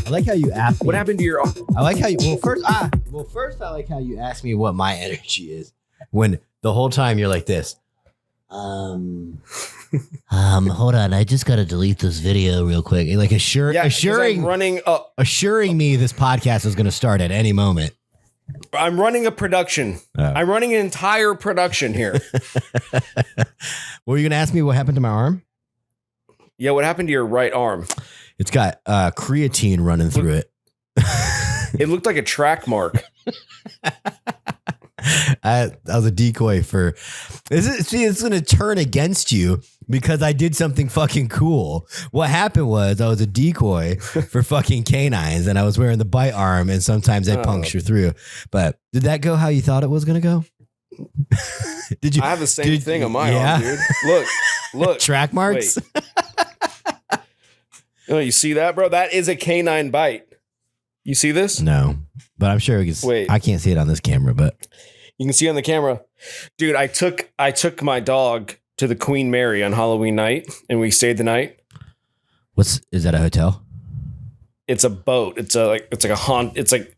I like how you asked me. What happened to your? I like how you. First, I like how you asked me what my energy is when the whole time you're like this. Hold on. I just got to delete this video real quick. Like assuring me this podcast is going to start at any moment. I'm running a production. I'm running an entire production here. Were you going to ask me what happened to my arm? Yeah, what happened to your right arm? It's got creatine running through it. It looked like a track mark. I was a decoy for. It's going to turn against you because I did something fucking cool. What happened was I was a decoy for fucking canines, and I was wearing the bite arm, and sometimes they puncture through. But did that go how you thought it was going to go? Did you? I have the same thing on my arm, dude. Look, track marks. Oh, you see that, bro? That is a canine bite. You see this? No, but I'm sure we can. Wait, I can't see it on this camera, but you can see on the camera, dude. I took my dog to the Queen Mary on Halloween night, and we stayed the night. Is that a hotel? It's a boat. It's like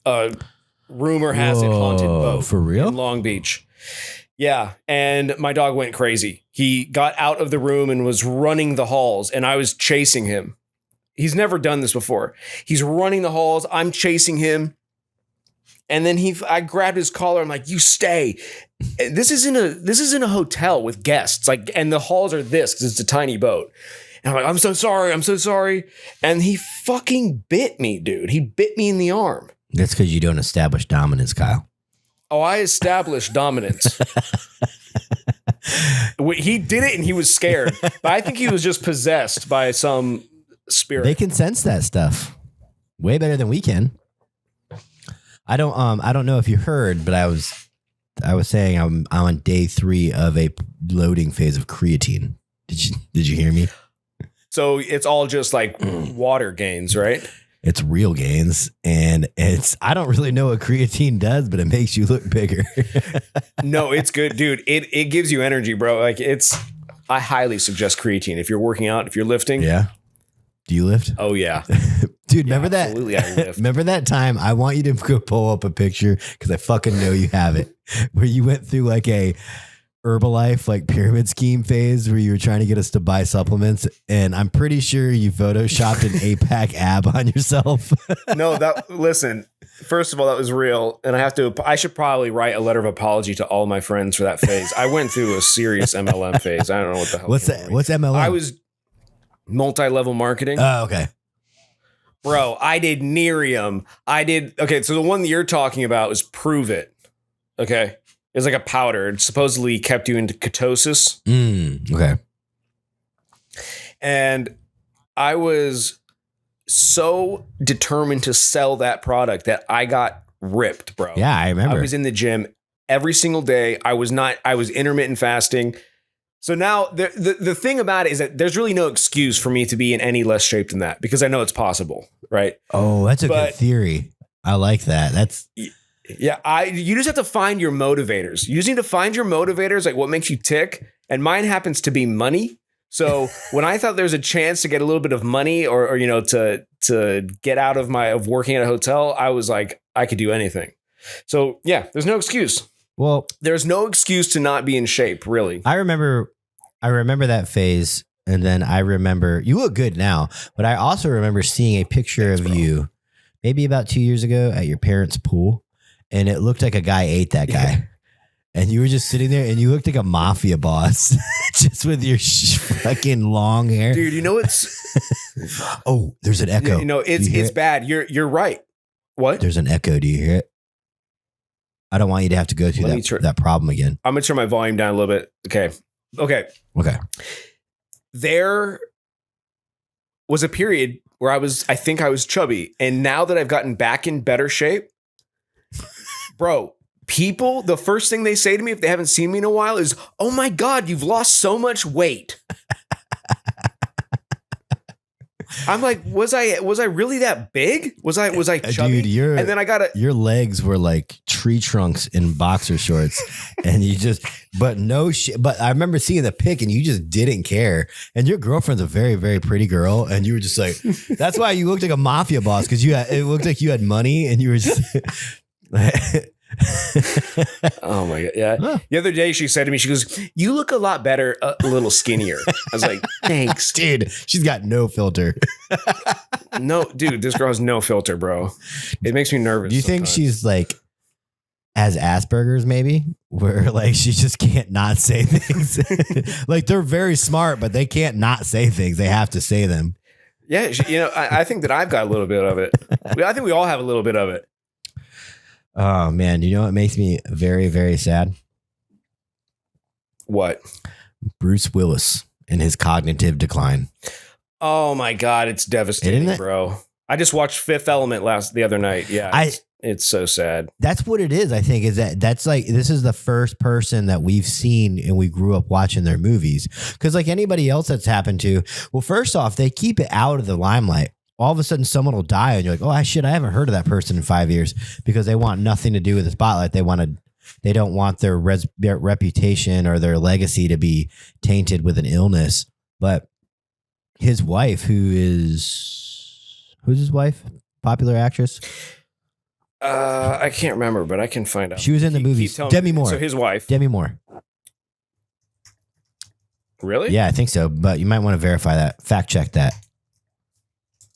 a rumor has it haunted boat for real in Long Beach. Yeah, and my dog went crazy. He got out of the room and was running the halls, and I was chasing him. He's never done this before. He's running the halls. I'm chasing him. And then I grabbed his collar. I'm like, you stay. This isn't a hotel with guests. Like, and the halls are this because it's a tiny boat. And I'm like, I'm so sorry. And he fucking bit me, dude. He bit me in the arm. That's because you don't establish dominance, Kyle. Oh, I established dominance. He did it and he was scared. But I think he was just possessed by some spirit. They can sense that stuff way better than we can. I don't know if you heard, but I was saying I'm on day 3 of a loading phase of creatine. Did you hear me? So it's all just like water gains, right? It's real gains, and I don't really know what creatine does, but it makes you look bigger. No, it's good, dude. It gives you energy, bro. Like I highly suggest creatine if you're working out, if you're lifting. Yeah. Do you lift? Oh yeah. Dude, remember that? Absolutely, I lift. Remember that time? I want you to go pull up a picture because I fucking know you have it, where you went through like a Herbalife like pyramid scheme phase where you were trying to get us to buy supplements, and I'm pretty sure you photoshopped an 8-pack ab on yourself. No, listen. First of all, that was real, and I should probably write a letter of apology to all my friends for that phase. I went through a serious MLM phase. I don't know what the hell. What's that? What's MLM? I was multi-level marketing. Oh, okay. Bro, I did Nerium. Okay, so the one that you're talking about was Prove It. Okay. It's like a powder. It supposedly kept you into ketosis. Okay. And I was so determined to sell that product that I got ripped, bro. Yeah, I remember. I was in the gym every single day. I was intermittent fasting. So now the thing about it is that there's really no excuse for me to be in any less shape than that because I know it's possible, right? Oh, that's a good theory. I like that. Yeah, you just have to find your motivators. You just need to find your motivators, like what makes you tick. And mine happens to be money. So when I thought there was a chance to get a little bit of money or to get out of working at a hotel, I was like, I could do anything. So yeah, there's no excuse. Well, there's no excuse to not be in shape, really. I remember that phase, and then I remember you look good now, but I also remember seeing a picture of you maybe about 2 years ago at your parents' pool, and it looked like a guy ate that guy. And you were just sitting there, and you looked like a mafia boss, just with your fucking long hair. Dude, you know what's... Oh, there's an echo. You know, it's bad. You're right. What? There's an echo. Do you hear it? I don't want you to have to go through that problem again. I'm going to turn my volume down a little bit. Okay. There was a period where I think I was chubby. And now that I've gotten back in better shape, bro, people, the first thing they say to me if they haven't seen me in a while is, oh my God, you've lost so much weight. I'm like, was I really that big? Was I chubby? Dude, and then I got your legs were like tree trunks in boxer shorts, and you just, but no shit. But I remember seeing the pic, and you just didn't care. And your girlfriend's a very, very pretty girl, and you were just like, that's why you looked like a mafia boss, because it looked like you had money, and you were just. Oh my god! Yeah. Huh. The other day she said to me, she goes, "You look a lot better, a little skinnier." I was like, "Thanks, dude." She's got no filter. No, dude, this girl has no filter, bro. It makes me nervous. Do you think she's like has Asperger's, maybe, where like she just can't not say things? Like they're very smart, but they can't not say things. They have to say them. Yeah, I think that I've got a little bit of it. I think we all have a little bit of it. Oh man, you know what makes me very, very sad? What? Bruce Willis and his cognitive decline. Oh my god, it's devastating, bro. I just watched Fifth Element the other night. Yeah, it's so sad. That's what it is. I think that's like, this is the first person that we've seen and we grew up watching their movies. Because like anybody else that's happened to, well, first off, they keep it out of the limelight. All of a sudden someone will die and you're like, oh shit, I haven't heard of that person in 5 years, because they want nothing to do with the spotlight. They don't want their reputation or their legacy to be tainted with an illness. But his wife, who's his wife? Popular actress? I can't remember, but I can find out. She was in the movies. Demi Moore. So his wife. Demi Moore. Really? Yeah, I think so. But you might want to verify that. Fact check that.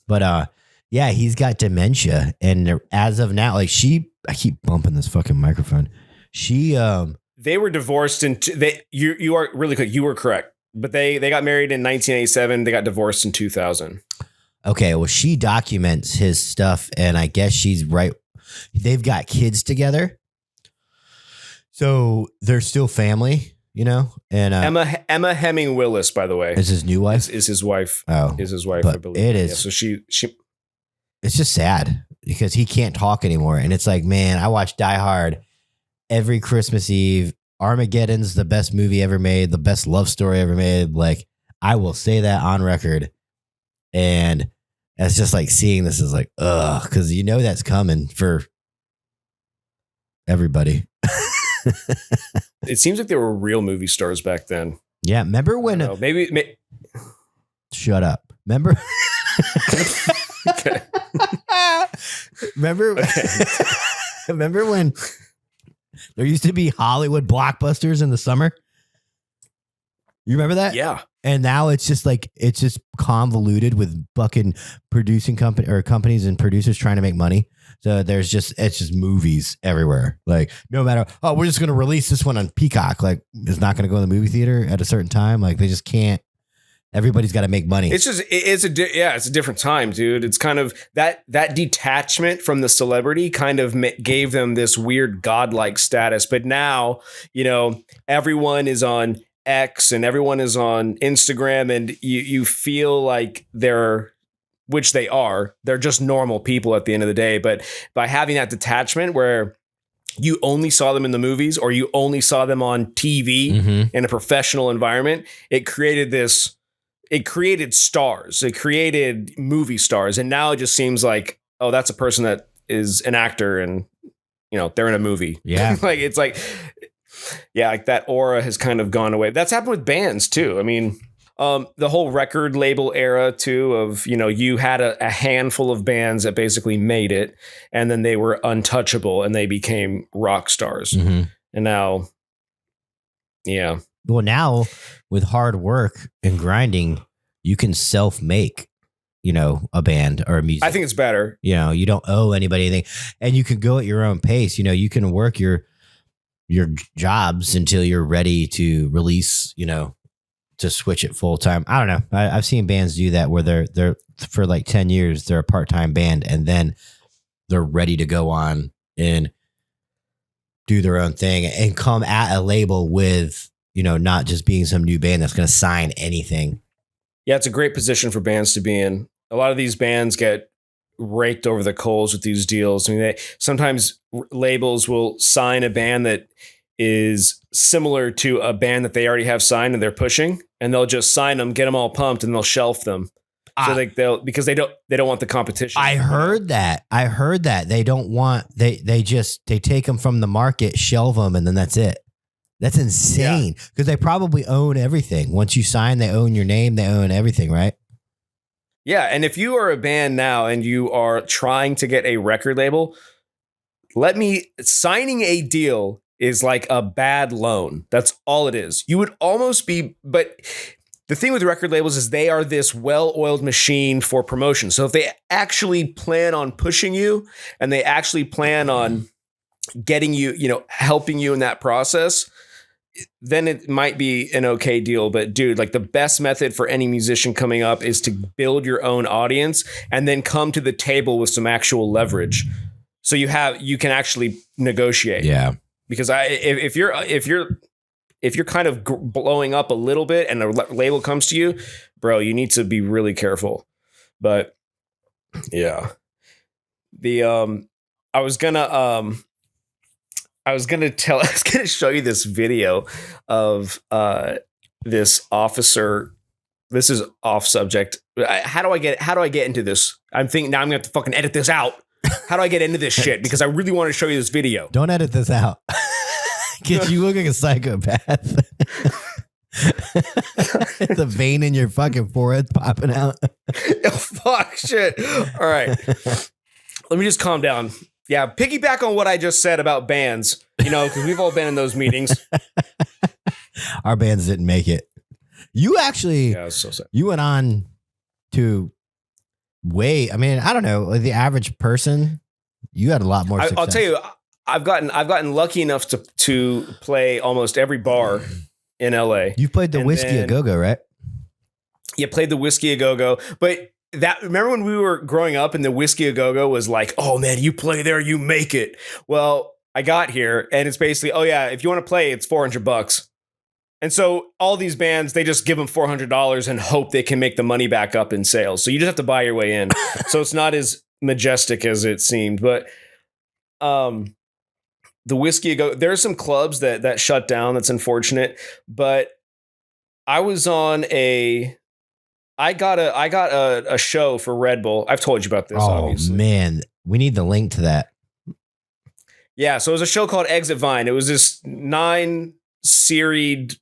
But yeah, he's got dementia, and as of now, like I keep bumping this fucking microphone. They were divorced, and you are really quick. You were correct, but they got married in 1987. They got divorced in 2000. Okay, well, she documents his stuff, and I guess she's right. They've got kids together, so they're still family. You know, and Emma Hemming Willis, by the way, is his new wife. Is his wife? Oh, is his wife? But I believe it is. Yeah, so she. It's just sad because he can't talk anymore, and it's like, man, I watch Die Hard every Christmas Eve. Armageddon's the best movie ever made, the best love story ever made. Like, I will say that on record, and it's just like seeing this is like, ugh, because you know that's coming for everybody. It seems like they were real movie stars back then. Yeah, remember when? Maybe. Shut up. Remember? Okay. Remember? Okay. Remember when there used to be Hollywood blockbusters in the summer? You remember that? Yeah. And now it's just convoluted with fucking producing companies and producers trying to make money. So it's just movies everywhere. Like, no matter, we're just going to release this one on Peacock. Like, it's not going to go in the movie theater at a certain time. Like, they just can't. Everybody's got to make money. It's a different time, dude. It's kind of that detachment from the celebrity kind of gave them this weird godlike status. But now, everyone is on X and everyone is on Instagram, and you feel like they're just normal people at the end of the day. But by having that detachment where you only saw them in the movies or you only saw them on TV in a professional environment, it created stars, it created movie stars. And now it just seems like, oh, that's a person that is an actor and, they're in a movie. Yeah. Like that aura has kind of gone away. That's happened with bands too. I mean, the whole record label era too of, you had a handful of bands that basically made it and then they were untouchable and they became rock stars. And now, yeah. Well, now with hard work and grinding, you can self-make, a band or a music. I think it's better. You don't owe anybody anything, and you can go at your own pace. You can work your jobs until you're ready to release, to switch it full time. I don't know. I've seen bands do that where they're for like 10 years, they're a part-time band and then they're ready to go on and do their own thing and come at a label with, not just being some new band that's going to sign anything. Yeah, it's a great position for bands to be in. A lot of these bands get raked over the coals with these deals. I mean, sometimes labels will sign a band that is similar to a band that they already have signed and they're pushing, and they'll just sign them, get them all pumped, and they'll shelf them. So like because they don't want the competition. I heard that. They don't want they take them from the market, shelve them, and then that's it. That's insane because they probably own everything. Once you sign, they own your name, they own everything, right? Yeah, and if you are a band now and you are trying to get a record label, signing a deal is like a bad loan. That's all it is. You would almost be, but the thing with record labels is they are this well-oiled machine for promotion. So if they actually plan on pushing you and they actually plan on getting you, helping you in that process, then it might be an okay deal. But dude, like the best method for any musician coming up is to build your own audience and then come to the table with some actual leverage. So you can actually negotiate. Yeah. Because if you're kind of blowing up a little bit and a label comes to you, bro, you need to be really careful. But yeah, I was gonna show you this video of this officer. This is off subject. How do I get into this? I'm thinking now I'm gonna have to fucking edit this out. How do I get into this shit? Because I really want to show you this video. Don't edit this out. Because you look like a psychopath. The vein in your fucking forehead popping out. Oh, fuck, shit. All right. Let me just calm down. Yeah, piggyback on what I just said about bands, because we've all been in those meetings. Our bands didn't make it. You actually, yeah, so sad. You went on to I mean, I don't know, like the average person, you had a lot more success. I'll tell you, I've gotten lucky enough to play almost every bar in LA. You've played the Whiskey A Go-Go, right? Yeah, played the Whiskey A Go-Go. But remember when we were growing up and the Whiskey A Go-Go was like, oh man, you play there, you make it. Well, I got here and it's basically, oh yeah, if you want to play, it's $400. And so all these bands, they just give them $400 and hope they can make the money back up in sales. So you just have to buy your way in. So it's not as majestic as it seemed. But the Whiskey Go, there are some clubs that shut down. That's unfortunate. But I was on I got a show for Red Bull. I've told you about this, obviously. Oh man, we need the link to that. Yeah, so it was a show called Exit Vine. It was this 9-seried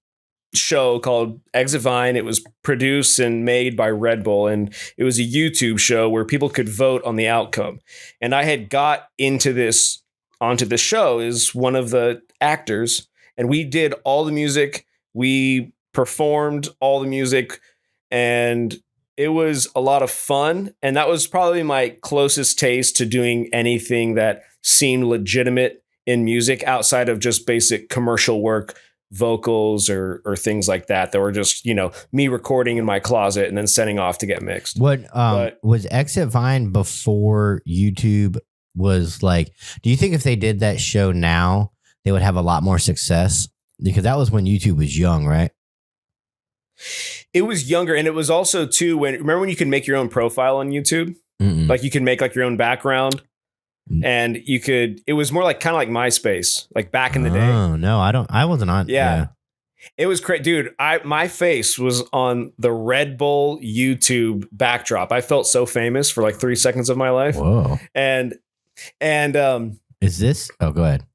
show called Exit Vine. It was produced and made by Red Bull, and it was a YouTube show where people could vote on the outcome. And I had got onto the show as one of the actors, and we did all the music. We performed all the music, and it was a lot of fun. And that was probably my closest taste to doing anything that seemed legitimate in music outside of just basic commercial work, vocals or things like that were just, me recording in my closet and then sending off to get mixed. What was Exit Vine before YouTube was like? Do you think if they did that show now, they would have a lot more success? Because that was when YouTube was young, right? It was younger, and it was also too remember when you could make your own profile on YouTube? Mm-mm. Like you could make like your own background. And it was more like kind of like MySpace, like back in the day. Oh no, I wasn't on. Yeah. It was great, dude. My face was on the Red Bull YouTube backdrop. I felt so famous for like 3 seconds of my life. Whoa. And is this? Oh, go ahead.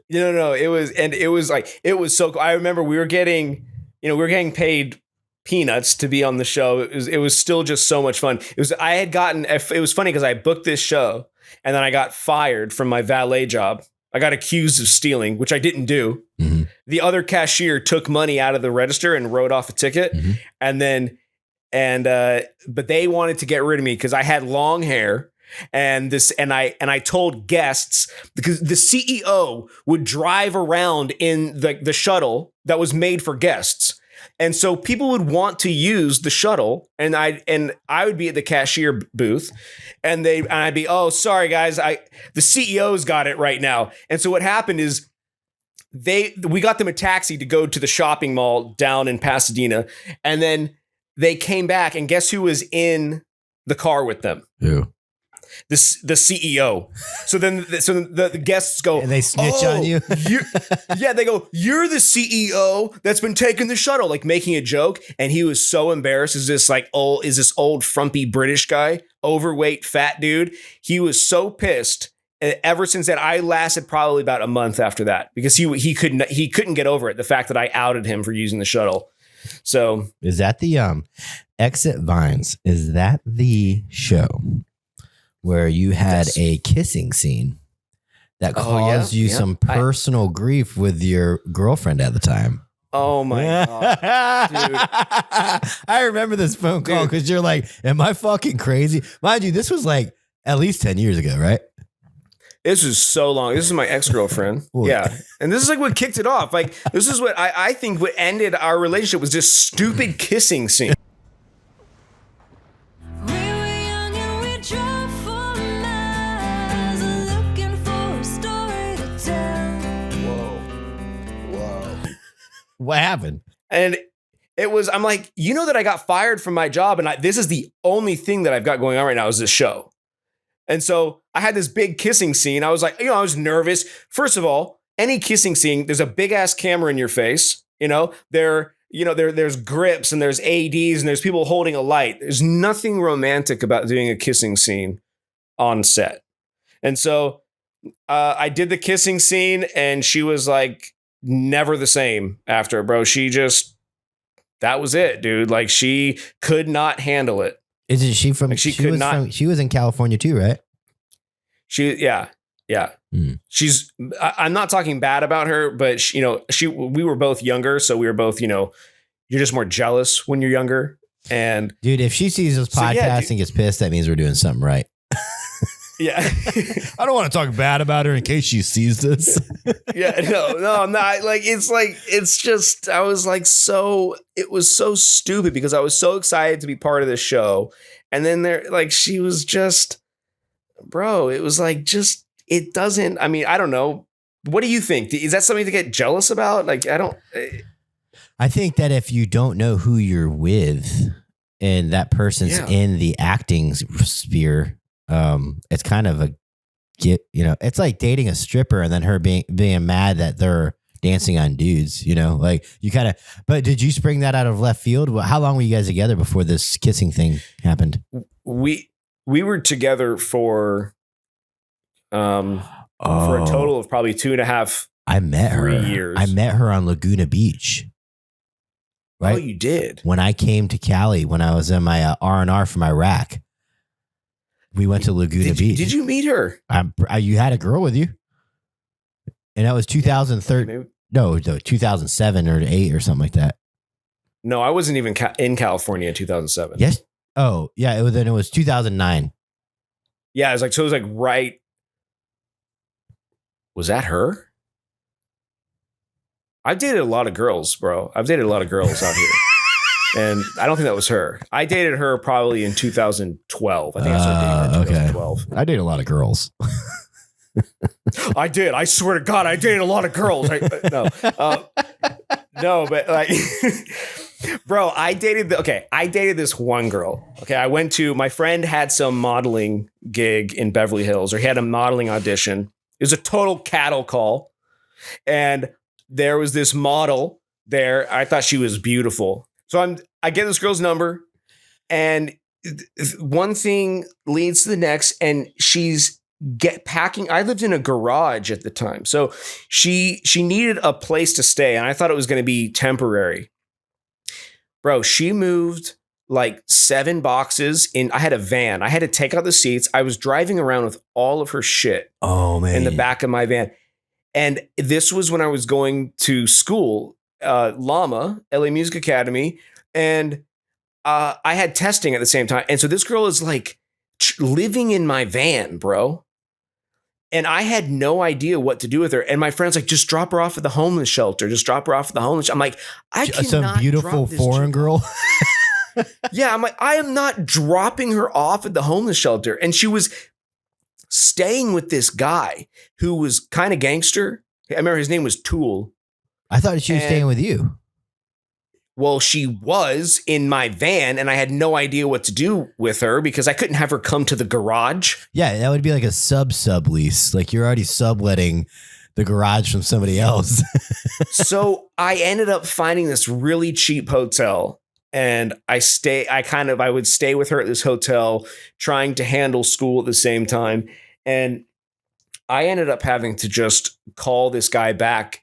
No, it was so cool. I remember we were getting paid peanuts to be on the show. It was still just so much fun. It was funny because I booked this show and then I got fired from my valet job. I got accused of stealing, which I didn't do. Mm-hmm. The other cashier took money out of the register and wrote off a ticket. Mm-hmm. But they wanted to get rid of me because I had long hair. And I told guests, because the CEO would drive around in the shuttle that was made for guests. And so people would want to use the shuttle, and I would be at the cashier booth, and I'd be, oh, sorry guys, the CEO's got it right now. And so what happened is we got them a taxi to go to the shopping mall down in Pasadena, and then they came back, and guess who was in the car with them? Who? the CEO. So then the guests go, And they snitch on you. Yeah, they go, you're the CEO that's been taking the shuttle, like making a joke. And he was so embarrassed. Is this old frumpy British guy, overweight, fat dude? He was so pissed. And ever since then, I lasted probably about a month after that because he couldn't get over it. The fact that I outed him for using the shuttle. So is that the Exit Vines? Is that the show where you had a kissing scene that caused you some personal grief with your girlfriend at the time? Oh my God, dude. I remember this phone call because you're like, am I fucking crazy? Mind you, this was like at least 10 years ago, right? This was so long. This is my ex-girlfriend. Yeah. And this is like what kicked it off. Like, this is what I think what ended our relationship was this stupid kissing scene. We were young and we drove for miles, looking for a story to tell. Whoa. What happened? And I'm like, you know that I got fired from my job and this is the only thing that I've got going on right now is this show. And so I had this big kissing scene. I was like, I was nervous. First of all, any kissing scene, there's a big ass camera in your face. There's grips and there's ADs and there's people holding a light. There's nothing romantic about doing a kissing scene on set. And so I did the kissing scene and she was like never the same after, bro. That was it, dude. Like she could not handle it. Isn't she from? Like she was in California too, right? Yeah. I'm not talking bad about her, but we were both younger, so we were both, you're just more jealous when you're younger. And dude, if she sees this podcast and gets pissed, that means we're doing something right. Yeah. I don't want to talk bad about her in case she sees this. Yeah, no, I'm not. It was so stupid because I was so excited to be part of this show. And then she was just, bro, it was like, it doesn't, I don't know. What do you think? Is that something to get jealous about? I think that if you don't know who you're with and that person's in the acting sphere, it's kind of it's like dating a stripper and then her being mad that they're dancing on dudes, but did you spring that out of left field? How long were you guys together before this kissing thing happened? We were together for a total of probably 2.5. I met her. 3 years. I met her on Laguna Beach. Right? Oh, you did? When I came to Cali, when I was in my R&R from Iraq. We went to Laguna Beach. Did you meet her? You had a girl with you, and that was 2013. No, 2007 or 8 or something like that. No, I wasn't even in California in 2007. Yes. Oh, yeah. It was 2009. Yeah, it was like right. Was that her? I've dated a lot of girls, bro. I've dated a lot of girls out here. And I don't think that was her. I dated her probably in 2012. I think I started dating her in 2012. I dated a lot of girls. I did. I swear to God, I dated a lot of girls. No, but bro, I dated this one girl. Okay, my friend had some modeling gig in Beverly Hills, or he had a modeling audition. It was a total cattle call. And there was this model there. I thought she was beautiful. So I get this girl's number, and one thing leads to the next, and she's packing. I lived in a garage at the time, so she needed a place to stay, and I thought it was going to be temporary. Bro, she moved like 7 boxes in. I had a van. I had to take out the seats. I was driving around with all of her shit. Oh man, in the back of my van, and this was when I was going to school. LAMA, LA Music Academy, and I had testing at the same time. And so this girl is like living in my van, bro. And I had no idea what to do with her. And my friend's like, just drop her off at the homeless shelter. Just drop her off at the homeless shelter. I'm like, I cannot some beautiful foreign girl. Yeah, I'm like, I am not dropping her off at the homeless shelter. And she was staying with this guy who was kind of gangster. I remember his name was Tool. I thought she was staying with you. Well, she was in my van and I had no idea what to do with her because I couldn't have her come to the garage. Yeah, that would be like a sublease. Like you're already subletting the garage from somebody else. So I ended up finding this really cheap hotel, and I would stay with her at this hotel, trying to handle school at the same time. And I ended up having to just call this guy back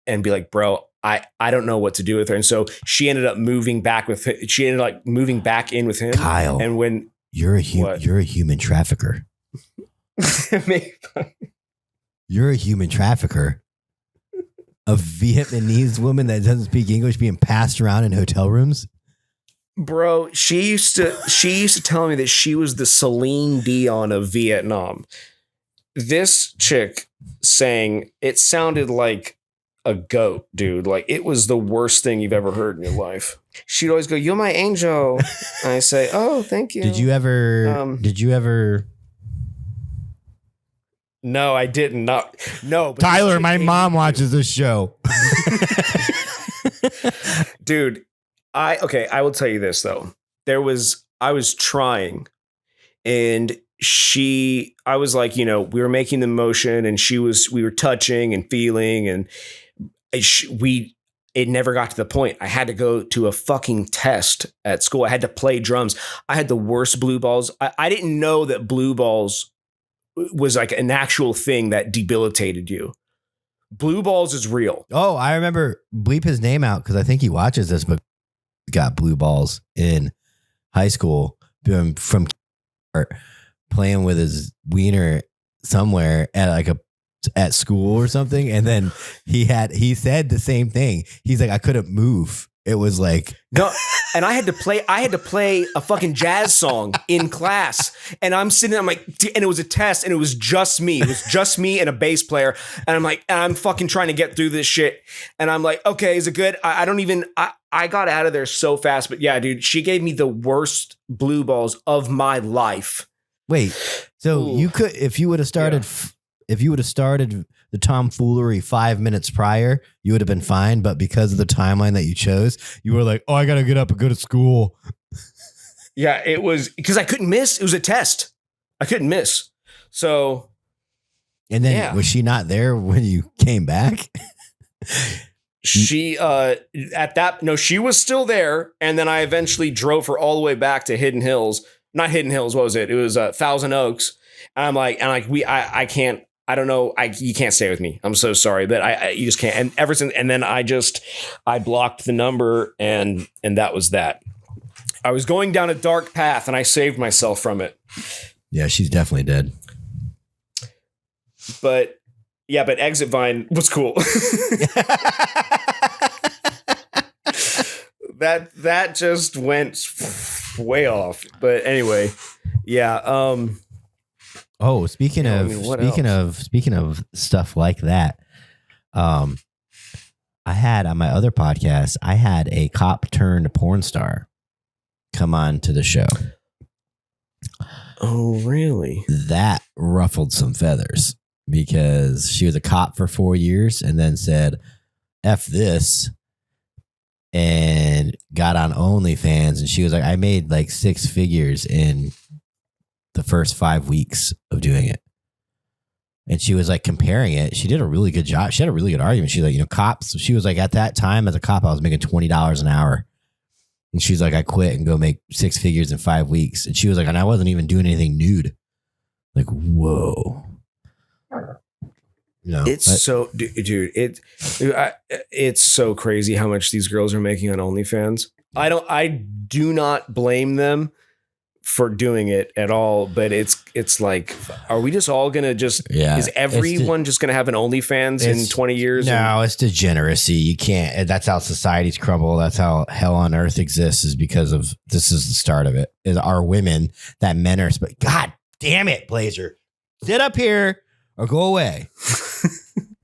and be like, bro, I don't know what to do with her. And so she ended up moving back with him. She ended up moving back in with him. Kyle, and when you're a human trafficker. You're a human trafficker. A Vietnamese woman that doesn't speak English being passed around in hotel rooms. Bro, she used to tell me that she was the Celine Dion of Vietnam. This chick sang, it sounded like a goat, dude. Like it was the worst thing you've ever heard in your life. She'd always go, "You're my angel." And I say, "Oh, thank you." Did you ever? No, I didn't. No, but Tyler, my mom watches this show. Dude, I will tell you this though. I was trying, and I was like, we were making the motion, and we were touching and feeling, and it never got to the point. I had to go to a fucking test at school. I had to play drums. I had the worst blue balls. I didn't know that blue balls was like an actual thing that debilitated you. Blue balls is real. Oh, I remember, bleep his name out because I think he watches this, but got blue balls in high school from playing with his wiener somewhere at school or something. And then he said the same thing. He's like, I couldn't move. It was like, no. And I had to play a fucking jazz song in class. And I'm sitting there, I'm like, and it was a test, and it was just me. It was just me and a bass player. And I'm like, I'm fucking trying to get through this shit. And I'm like, okay, is it good? I got out of there so fast. But yeah, dude, she gave me the worst blue balls of my life. Wait, so Ooh. you could, if you would have started the tomfoolery 5 minutes prior, you would have been fine. But because of the timeline that you chose, you were like, oh, I got to get up and go to school. Yeah, it was because I couldn't miss. It was a test. I couldn't miss. So. And then was she not there when you came back? She she was still there. And then I eventually drove her all the way back to Hidden Hills. Not Hidden Hills. What was it? It was Thousand Oaks. And I'm like, I can't. I don't know. You can't stay with me. I'm so sorry, but you just can't. And ever since, and then I blocked the number, and that was that. I was going down a dark path, and I saved myself from it. Yeah, she's definitely dead. But Exit Vine was cool. that just went way off. But anyway, yeah. Oh, speaking of stuff like that, I had on my other podcast, I had a cop turned porn star come on to the show. Oh, really? That ruffled some feathers because she was a cop for 4 years and then said, F this, and got on OnlyFans. And she was like, I made like 6 figures in the first 5 weeks of doing it. And she was like comparing it. She did a really good job. She had a really good argument. She's like, cops. She was like, at that time as a cop, I was making $20 an hour. And she's like, I quit and go make 6 figures in 5 weeks. And she was like, and I wasn't even doing anything nude. Like, whoa. No, it's so crazy how much these girls are making on OnlyFans. I do not blame them for doing it at all, but it's like, are we just all gonna is everyone just gonna have an OnlyFans in 20 years? No, it's degeneracy. You can't. That's how societies crumble. That's how hell on earth exists, is because of this is the start of it. Is our women that men are, but God damn it, Blazer, sit up here or go away.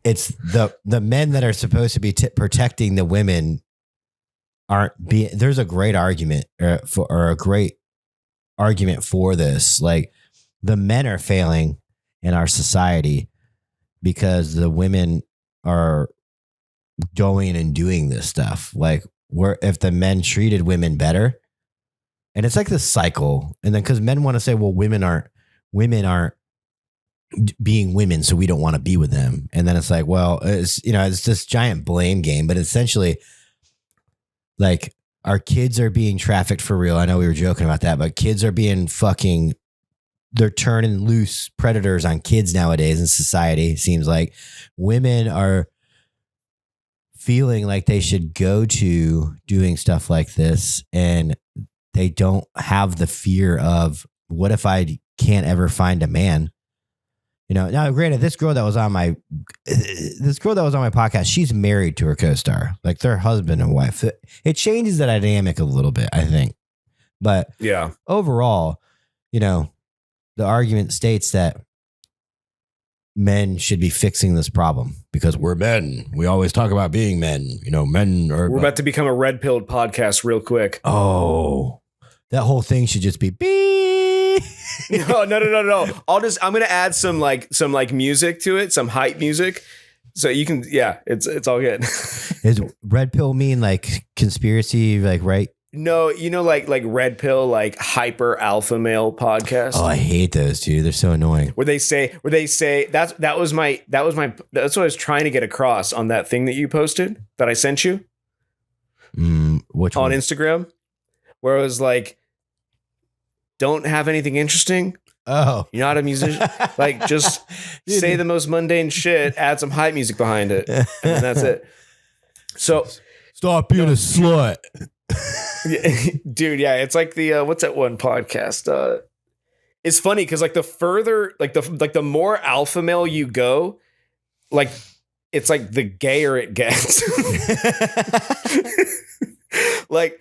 It's the men that are supposed to be protecting the women aren't being. There's a great argument for this. Like, the men are failing in our society because the women are going and doing this stuff. Like, where if the men treated women better, and it's like this cycle. And then because men want to say, well, women aren't being women, so we don't want to be with them. And then it's like, well, it's this giant blame game, but essentially, like, our kids are being trafficked for real. I know we were joking about that, but kids are being they're turning loose predators on kids nowadays in society. It seems like women are feeling like they should go to doing stuff like this, and they don't have the fear of, what if I can't ever find a man? Now granted, this girl that was on my podcast, she's married to her co-star, like they're husband and wife. It changes the dynamic a little bit, I think. But Yeah. overall, the argument states that men should be fixing this problem because we're men. We always talk about being men. Men are. We're about to become a red pilled podcast real quick. Oh, that whole thing should just be beep. No. I'm gonna add some music to it, some hype music. So you can, it's all good. Is red pill mean like conspiracy, like, right? No, like red pill, like hyper alpha male podcast. Oh, I hate those, dude. They're so annoying. Where they say that's what I was trying to get across on that thing that you posted that I sent you Which on one? Instagram, where it was like, don't have anything interesting. Oh, You're not a musician. Like, just say the most mundane shit, add some hype music behind it, and then that's it. So stop being a slut. Dude, yeah, it's like the what's that one podcast? It's funny because like the further, like the more alpha male you go, like it's like the gayer it gets. like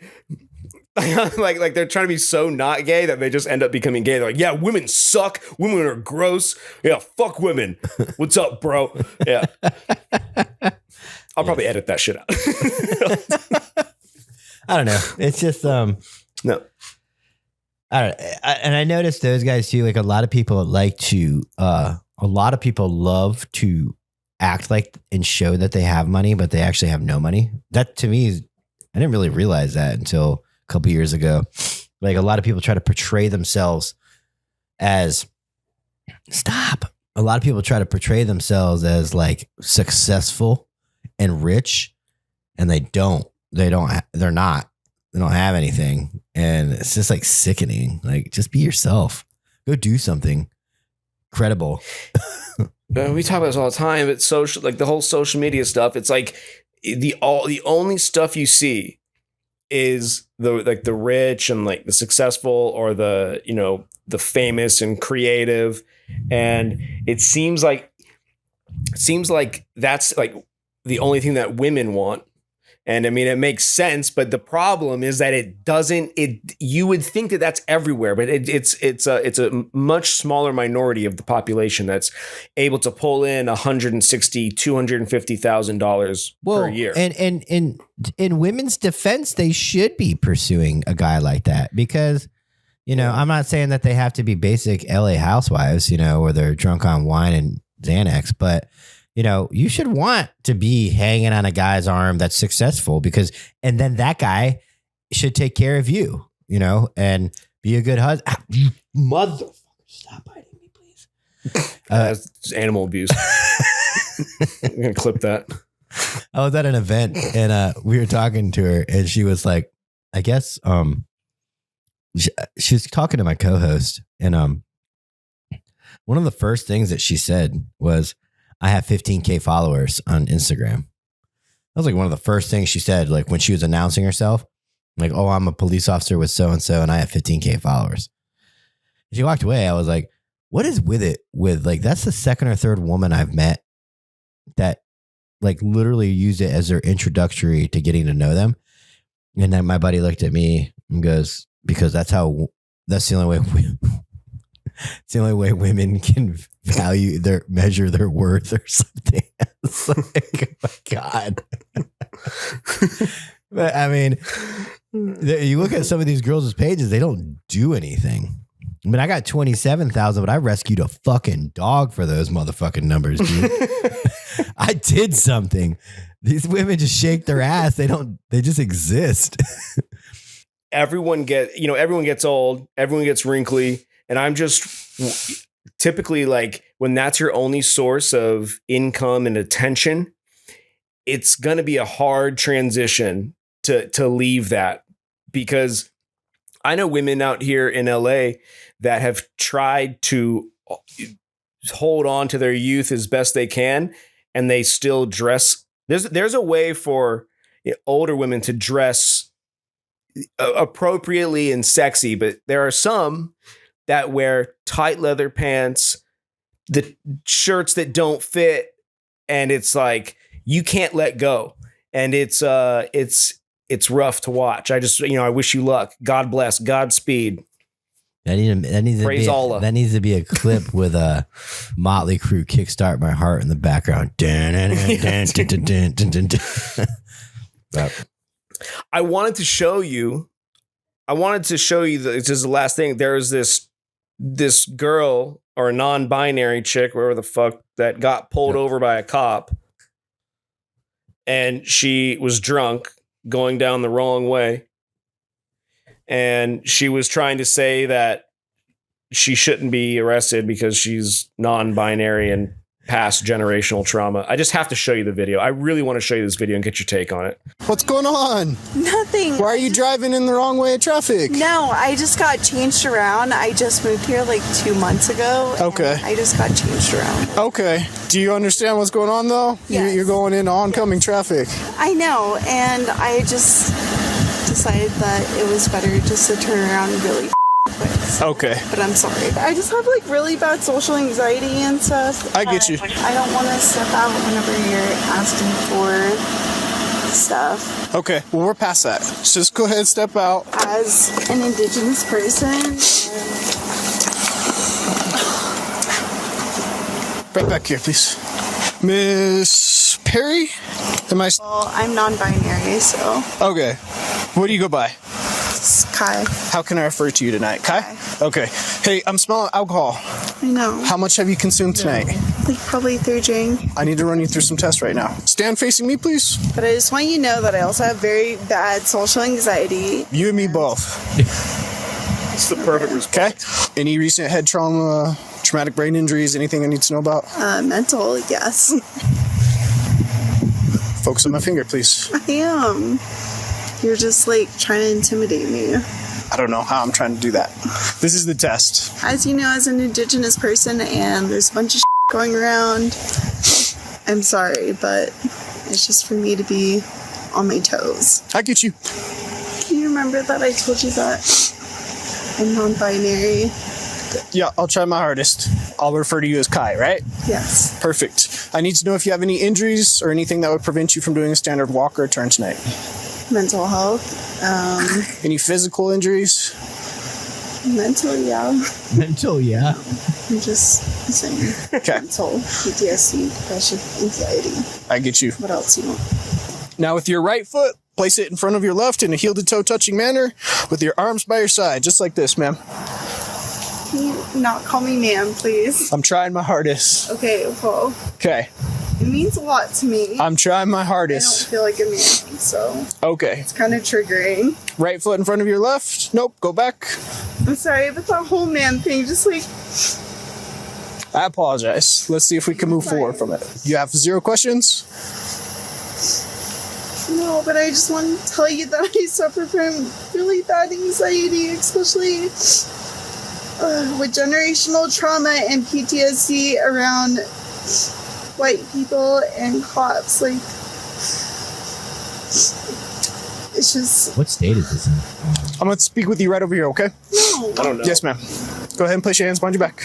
they're trying to be so not gay that they just end up becoming gay. They're like, yeah, women suck. Women are gross. Yeah, fuck women. What's up, bro? Yeah. I'll probably edit that shit out. I don't know. It's just No. I don't know. And I noticed those guys too. Like a lot of people love to act like and show that they have money, but they actually have no money. That to me I didn't really realize that until a couple years ago. Like a lot of people try to portray themselves as a lot of people try to portray themselves as like successful and rich, and they're not. They don't have anything. And it's just like sickening. Like, just be yourself. Go do something credible. We talk about this all the time. It's social, like the whole social media stuff. It's like the only stuff you see is the rich and like the successful or the famous and creative. And it seems like that's like the only thing that women want. And I mean, it makes sense, but the problem is that you would think that that's everywhere, but it's a much smaller minority of the population that's able to pull in $160,000, $250,000 per year. And in women's defense, they should be pursuing a guy like that because, I'm not saying that they have to be basic LA housewives, where they're drunk on wine and Xanax, but you should want to be hanging on a guy's arm that's successful and then that guy should take care of you, and be a good husband. You motherfucker, stop biting me, please. That's animal abuse. I'm going to clip that. I was at an event and we were talking to her and she was like, I guess, she was talking to my co-host and one of the first things that she said was, I have 15K followers on Instagram. That was like one of the first things she said, like when she was announcing herself, like, oh, I'm a police officer with so-and-so and I have 15K followers. She walked away. I was like, what is with it? That's the second or third woman I've met that like literally used it as their introductory to getting to know them. And then my buddy looked at me and goes, because that's the only way it's the only way women can measure their worth or something. It's like, oh my God. But I mean, you look at some of these girls' pages, they don't do anything. I mean, I got 27,000, but I rescued a fucking dog for those motherfucking numbers, dude. I did something. These women just shake their ass. They just exist. everyone gets old, everyone gets wrinkly, and I'm just typically like, when that's your only source of income and attention, it's going to be a hard transition to leave that, because I know women out here in LA that have tried to hold on to their youth as best they can, and they still dress. There's a way for older women to dress appropriately and sexy, but there are some that wear tight leather pants, the shirts that don't fit, and it's like you can't let go, and it's rough to watch. I wish you luck. God bless. Godspeed. That needs Praise Allah. That needs to be a clip with a Motley Crue "Kickstart My Heart" in the background. I wanted to show you. This is the last thing. There's this girl or a non-binary chick, wherever the fuck, that got pulled over by a cop, and she was drunk, going down the wrong way, and she was trying to say that she shouldn't be arrested because she's non-binary and past generational trauma. I just have to show you the video. I really want to show you this video and get your take on it. What's going on? Nothing. Why are you driving in the wrong way of traffic? No, I just got changed around. I just moved here like 2 months ago. Okay. I just got changed around. Okay. Do you understand what's going on, though? Yes. You're going into oncoming traffic. I know, and I just decided that it was better just to turn around really quick. Okay. But I'm sorry. I just have like really bad social anxiety and stuff. I get you. I don't want to step out whenever you're asking for stuff. Okay. Well, we're past that. Just go ahead and step out. As an Indigenous person, Right back here, please. Miss Perry? well, I'm non-binary, so Okay. What do you go by? it's Kai. How can I refer to you tonight? Kai? Okay. Hey, I'm smelling alcohol. I know. How much have you consumed tonight? Like probably 3 drink. I need to run you through some tests right now. Stand facing me, please. But I just want you to know that I also have very bad social anxiety. You and me both. It's the perfect response. Okay. Any recent head trauma, traumatic brain injuries, anything I need to know about? Mental, yes. Focus on my finger, please. I am. You're just like trying to intimidate me. I don't know how I'm trying to do that. This is the test. As you know, as an Indigenous person, and there's a bunch of going around, I'm sorry, but it's just for me to be on my toes. I get you. Can you remember that I told you that I'm non-binary? Yeah, I'll try my hardest. I'll refer to you as Kai, right? Yes. Perfect. I need to know if you have any injuries or anything that would prevent you from doing a standard walk or turn tonight. Mental health. Any physical injuries? Mental, yeah. Mental, yeah. I'm just saying. Okay, Mental, PTSD, depression, anxiety. I get you. What else you want? Now with your right foot, place it in front of your left in a heel-to-toe touching manner with your arms by your side, just like this, ma'am. Can you not call me ma'am, please? I'm trying my hardest. Okay, well, Okay, it means a lot to me. I'm trying my I don't hardest. feel like a man, so Okay, it's kind of triggering. right foot in front of your left. Nope, go back. I'm sorry, but that whole man thing just like, I apologize. Let's see if we can move forward from it. You have 0 questions? no, but I just want to tell you that I suffer from really bad anxiety, especially with generational trauma and PTSD around white people and cops. Like, it's just, What state is this in? I'm going to speak with you right over here, okay? no, I don't know. Yes, ma'am. Go ahead and place your hands behind your back.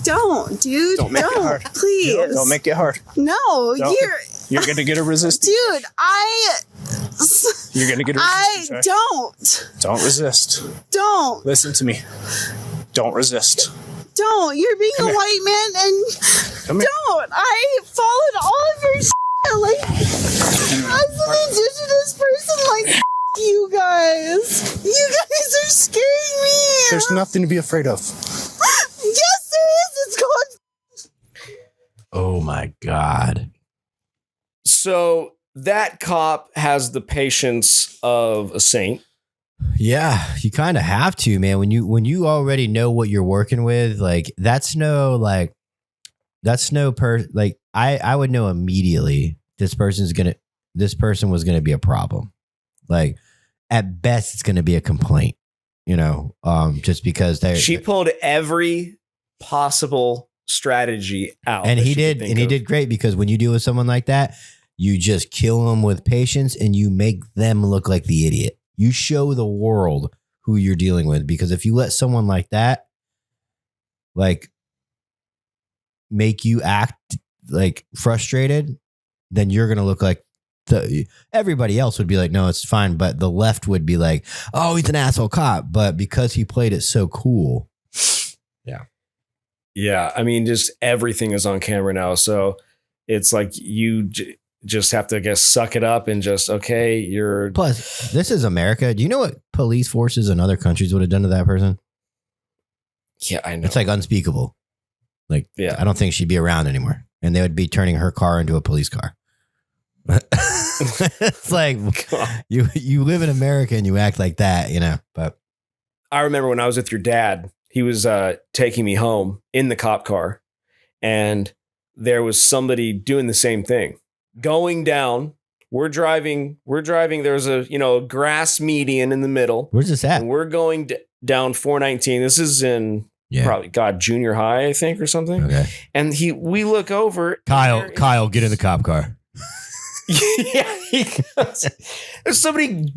don't, dude, Don't make it hard. please. Don't make it hard. No, Don't. you're, You're going to get a resistance. dude, You're going to get a resistance. right? don't resist. don't, Listen to me. Don't resist. don't. You're being Come a here. white man and Come here. don't. I followed all of your like, as an Indigenous person, like, you guys. You guys are scaring me. There's nothing to be afraid of. Yes, there is. It's called. Oh my God. So that cop has the patience of a saint. Yeah, you kind of have to, man. When you already know what you're working with, like I would know immediately this person was gonna be a problem. Like at best, it's gonna be a complaint. Just because she pulled every possible strategy out, and he did great, because when you deal with someone like that, you just kill them with patience and you make them look like the idiot. You show the world who you're dealing with, because if you let someone like that, like, make you act like frustrated, then you're going to look like everybody else would be like, no, it's fine. But the left would be like, oh, he's an asshole cop. But because he played it so cool. Yeah. Yeah. I mean, just everything is on camera now. So it's like you just have to, I guess, suck it up and just, okay, you're. Plus, this is America. Do you know what police forces in other countries would have done to that person? Yeah, I know. It's like unspeakable. Like, yeah. I don't think she'd be around anymore. And they would be turning her car into a police car. It's like, you live in America and you act like that, but I remember when I was with your dad, he was taking me home in the cop car, and there was somebody doing the same thing, going down. We're driving. There's a grass median in the middle. Where's this at? And we're going down 419. This is in probably junior high, I think, or something. Okay. And we look over. Kyle, get in the cop car. Yeah, there's somebody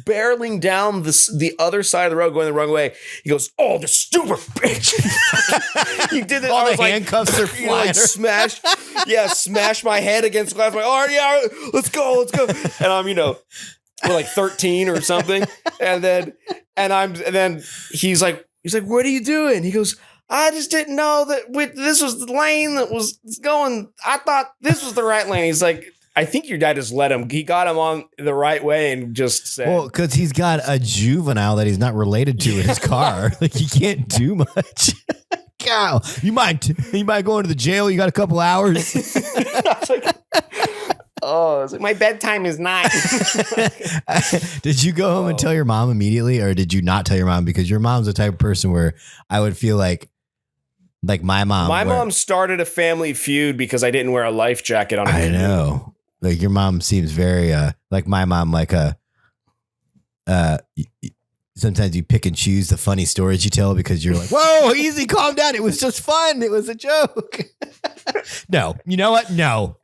barreling down the other side of the road going the wrong way. He goes, "Oh, the stupid bitch!" He did it. All the handcuffs are flying. Smash my head against glass. I'm like, "Oh yeah, let's go." And I'm, we're like 13 or something. And then he's like, "What are you doing?" He goes, "I just didn't know that this was the lane that was going. I thought this was the right lane." He's like, I think your dad just let him. He got him on the right way and just said, well, because he's got a juvenile that he's not related to in his car. Like, he can't do much. Kyle, you might go into the jail. You got a couple hours. It's like, my bedtime is 9. Did you go home and tell your mom immediately, or did you not tell your mom? Because your mom's the type of person where I would feel like my mom. My mom started a family feud because I didn't wear a life jacket on. I know. Like, your mom seems very like my mom, sometimes you pick and choose the funny stories you tell because you're like, whoa, easy, calm down. It was just fun. It was a joke. No, you know what? No.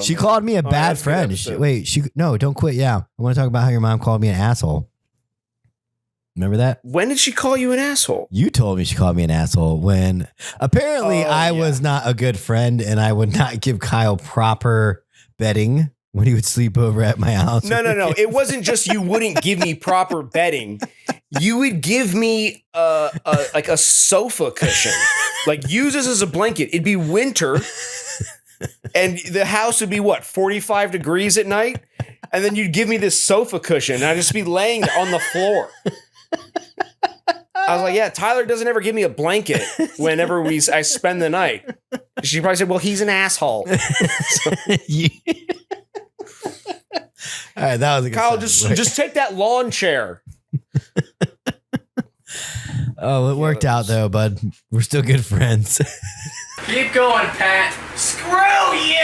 She called me a bad friend. Don't quit. Yeah. I want to talk about how your mom called me an asshole. Remember that? When did she call you an asshole? You told me she called me an asshole when apparently I was not a good friend and I would not give Kyle proper bedding when he would sleep over at my house. No. It wasn't just you wouldn't give me proper bedding. You would give me like a sofa cushion. Like, use this as a blanket. It'd be winter and the house would be 45 degrees at night. And then you'd give me this sofa cushion and I'd just be laying on the floor. I was like, yeah, Tyler doesn't ever give me a blanket whenever I spend the night. She probably said, well, he's an asshole. All right, that was a good Kyle, just take that lawn chair. Oh, it worked out though, bud. We're still good friends. Keep going, Pat. Screw you!